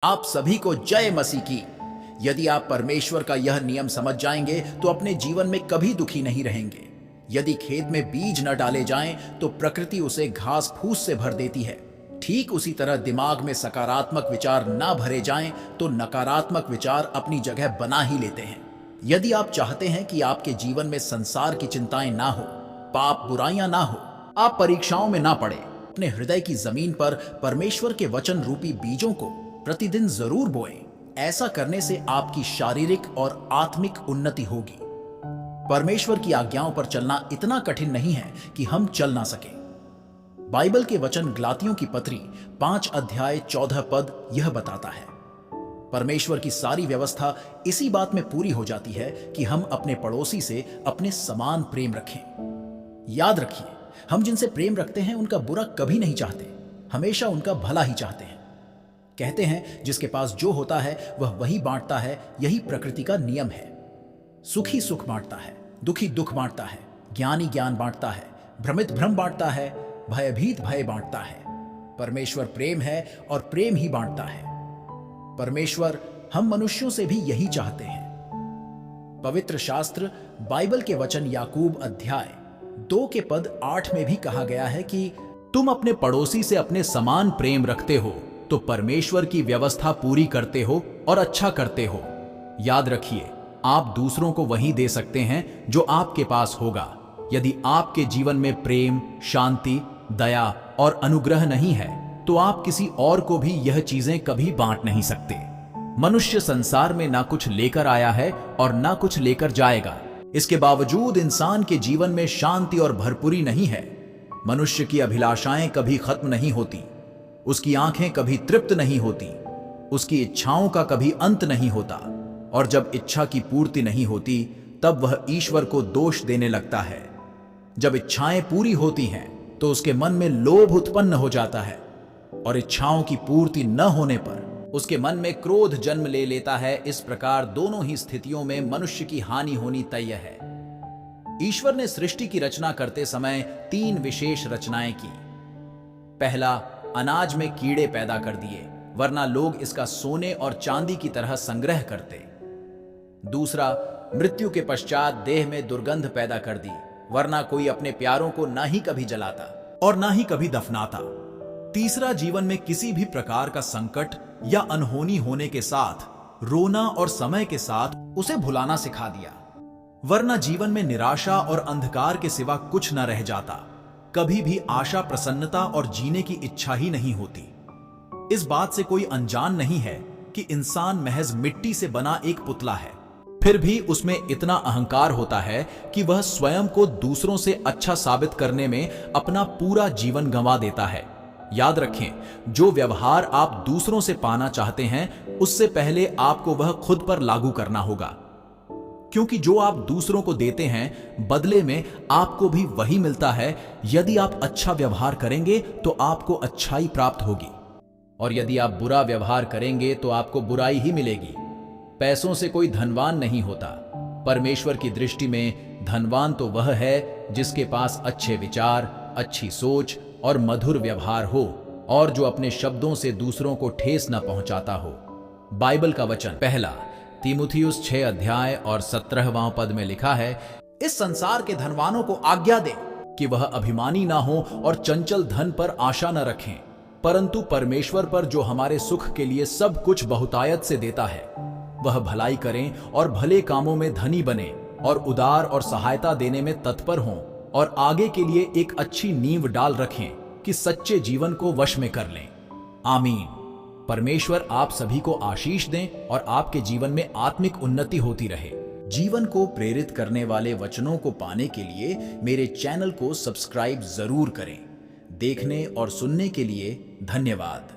आप सभी को जय मसीह की। यदि आप परमेश्वर का यह नियम समझ जाएंगे तो अपने जीवन में कभी दुखी नहीं रहेंगे। यदि खेत में बीज न डाले जाएं तो प्रकृति उसे घास फूस से भर देती है। ठीक उसी तरह दिमाग में सकारात्मक विचार ना भरे जाएं तो नकारात्मक विचार अपनी जगह बना ही लेते हैं। यदि आप चाहते हैं कि आपके जीवन में संसार की चिंताएं ना हो, पाप बुराइयां ना हो, आप परीक्षाओं में ना पड़े, अपने हृदय की जमीन पर परमेश्वर के वचन रूपी बीजों को प्रतिदिन जरूर बोएं। ऐसा करने से आपकी शारीरिक और आत्मिक उन्नति होगी। परमेश्वर की आज्ञाओं पर चलना इतना कठिन नहीं है कि हम चल ना सकें। बाइबल के वचन गलातियों की पत्री 5 अध्याय 14 पद यह बताता है। परमेश्वर की सारी व्यवस्था इसी बात में पूरी हो जाती है कि हम अपने पड़ोसी से अपने समान प्रेम रखें। याद रखिए, हम जिनसे प्रेम रखते हैं उनका बुरा कभी नहीं चाहते, हमेशा उनका भला ही चाहते हैं। कहते हैं जिसके पास जो होता है वह वही बांटता है, यही प्रकृति का नियम है। सुखी सुख बांटता है, दुखी दुख बांटता है, ज्ञानी ज्ञान बांटता है, भ्रमित भ्रम बांटता है, भयभीत भय बांटता है। परमेश्वर प्रेम है और प्रेम ही बांटता है। परमेश्वर हम मनुष्यों से भी यही चाहते हैं। पवित्र शास्त्र बाइबल के वचन याकूब अध्याय 2 के पद 8 में भी कहा गया है कि तुम अपने पड़ोसी से अपने समान प्रेम रखते हो तो परमेश्वर की व्यवस्था पूरी करते हो और अच्छा करते हो। याद रखिए, आप दूसरों को वही दे सकते हैं जो आपके पास होगा। यदि आपके जीवन में प्रेम, शांति, दया और अनुग्रह नहीं है तो आप किसी और को भी यह चीजें कभी बांट नहीं सकते। मनुष्य संसार में ना कुछ लेकर आया है और ना कुछ लेकर जाएगा। इसके बावजूद इंसान के जीवन में शांति और भरपूरी नहीं है। मनुष्य की अभिलाषाएं कभी खत्म नहीं होती, उसकी आंखें कभी तृप्त नहीं होती, उसकी इच्छाओं का कभी अंत नहीं होता। और जब इच्छा की पूर्ति नहीं होती तब वह ईश्वर को दोष देने लगता है। जब इच्छाएं पूरी होती हैं तो उसके मन में लोभ उत्पन्न हो जाता है और इच्छाओं की पूर्ति न होने पर उसके मन में क्रोध जन्म ले लेता है। इस प्रकार दोनों ही स्थितियों में मनुष्य की हानि होनी तय है। ईश्वर ने सृष्टि की रचना करते समय 3 विशेष रचनाएं की। पहला, अनाज में कीड़े पैदा कर दिए, वरना लोग इसका सोने और चांदी की तरह संग्रह करते। दूसरा, मृत्यु के पश्चात देह में दुर्गंध पैदा कर दी, वरना कोई अपने प्यारों को ना ही कभी जलाता और ना ही कभी दफनाता। तीसरा, जीवन में किसी भी प्रकार का संकट या अनहोनी होने के साथ रोना और समय के साथ उसे भुलाना सिखा दिया, वरना जीवन में निराशा और अंधकार के सिवा कुछ न रह जाता। कभी भी आशा, प्रसन्नता और जीने की इच्छा ही नहीं होती। इस बात से कोई अनजान नहीं है कि इंसान महज मिट्टी से बना एक पुतला है, फिर भी उसमें इतना अहंकार होता है कि वह स्वयं को दूसरों से अच्छा साबित करने में अपना पूरा जीवन गंवा देता है। याद रखें, जो व्यवहार आप दूसरों से पाना चाहते हैं उससे पहले आपको वह खुद पर लागू करना होगा, क्योंकि जो आप दूसरों को देते हैं बदले में आपको भी वही मिलता है। यदि आप अच्छा व्यवहार करेंगे तो आपको अच्छाई प्राप्त होगी, और यदि आप बुरा व्यवहार करेंगे तो आपको बुराई ही मिलेगी। पैसों से कोई धनवान नहीं होता। परमेश्वर की दृष्टि में धनवान तो वह है जिसके पास अच्छे विचार, अच्छी सोच और मधुर व्यवहार हो, और जो अपने शब्दों से दूसरों को ठेस न पहुंचाता हो। बाइबल का वचन पहला तीमुथियुस 6 अध्याय और 17वां पद में लिखा है, इस संसार के धनवानों को आज्ञा दे कि वह अभिमानी ना हो और चंचल धन पर आशा न रखें, परंतु परमेश्वर पर जो हमारे सुख के लिए सब कुछ बहुतायत से देता है, वह भलाई करें और भले कामों में धनी बने और उदार और सहायता देने में तत्पर हों, और आगे के लिए एक अच्छी नींव डाल रखें कि सच्चे जीवन को वश में कर लें। आमीन। परमेश्वर आप सभी को आशीष दें और आपके जीवन में आत्मिक उन्नति होती रहे। जीवन को प्रेरित करने वाले वचनों को पाने के लिए मेरे चैनल को सब्सक्राइब जरूर करें। देखने और सुनने के लिए धन्यवाद।